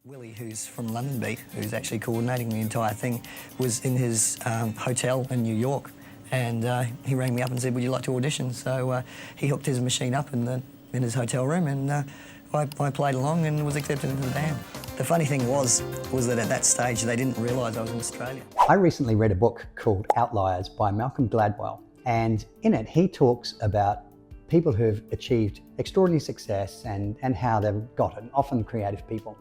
Willie, who's from London Beat, who's actually coordinating the entire thing, was in his hotel in New York, and he rang me up and said, would you like to audition? So he hooked his machine up in his hotel room, and I played along and was accepted into the band. The funny thing was that at that stage they didn't realise I was in Australia. I recently read a book called Outliers by Malcolm Gladwell, and in it he talks about people who have achieved extraordinary success and how they've got it, often creative people.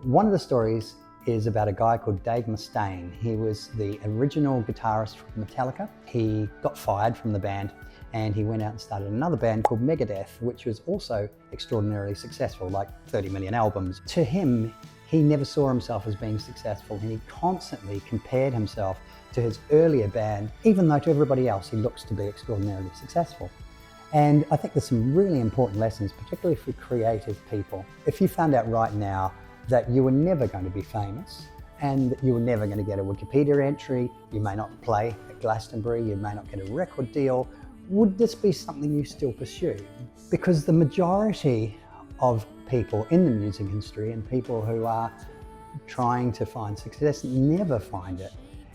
One of the stories is about a guy called Dave Mustaine. He was the original guitarist from Metallica. He got fired from the band and he went out and started another band called Megadeth, which was also extraordinarily successful, like 30 million albums. To him, he never saw himself as being successful, and he constantly compared himself to his earlier band, even though to everybody else he looks to be extraordinarily successful. And I think there's some really important lessons, particularly for creative people. If you found out right now that you were never going to be famous and that you were never going to get a Wikipedia entry, you may not play at Glastonbury, you may not get a record deal, would this be something you still pursue? Because the majority of people in the music industry and people who are trying to find success never find it.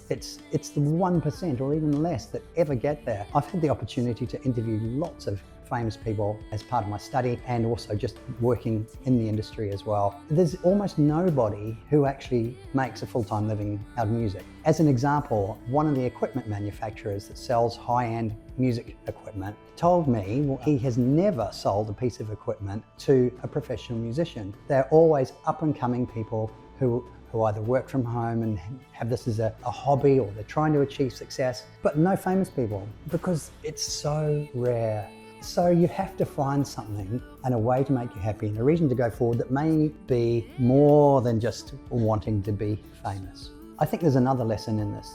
It's the 1% or even less that ever get there. I've had the opportunity to interview lots of famous people as part of my study and also just working in the industry as well. There's almost nobody who actually makes a full-time living out of music. As an example, one of the equipment manufacturers that sells high-end music equipment told me he has never sold a piece of equipment to a professional musician. They're always up-and-coming people who either work from home and have this as a hobby, or they're trying to achieve success, but no famous people, because it's so rare. So you have to find something and a way to make you happy and a reason to go forward that may be more than just wanting to be famous. I think there's another lesson in this,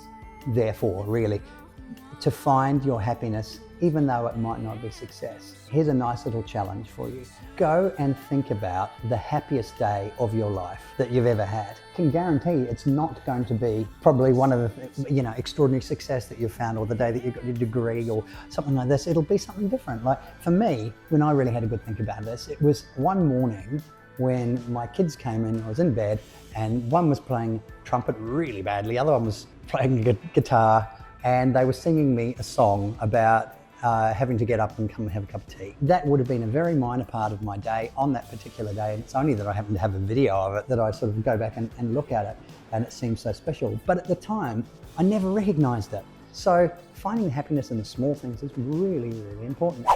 therefore, really, to find your happiness even though it might not be success. Here's a nice little challenge for you. Go and think about the happiest day of your life that you've ever had. I can guarantee it's not going to be probably one of the extraordinary success that you've found, or the day that you got your degree or something like this. It'll be something different. Like for me, when I really had a good think about this, it was one morning when my kids came in. I was in bed and one was playing trumpet really badly, the other one was playing guitar, and they were singing me a song about having to get up and come and have a cup of tea. That would have been a very minor part of my day on that particular day, and it's only that I happen to have a video of it that I sort of go back and look at it, and it seems so special. But at the time, I never recognized it. So finding happiness in the small things is really, really important.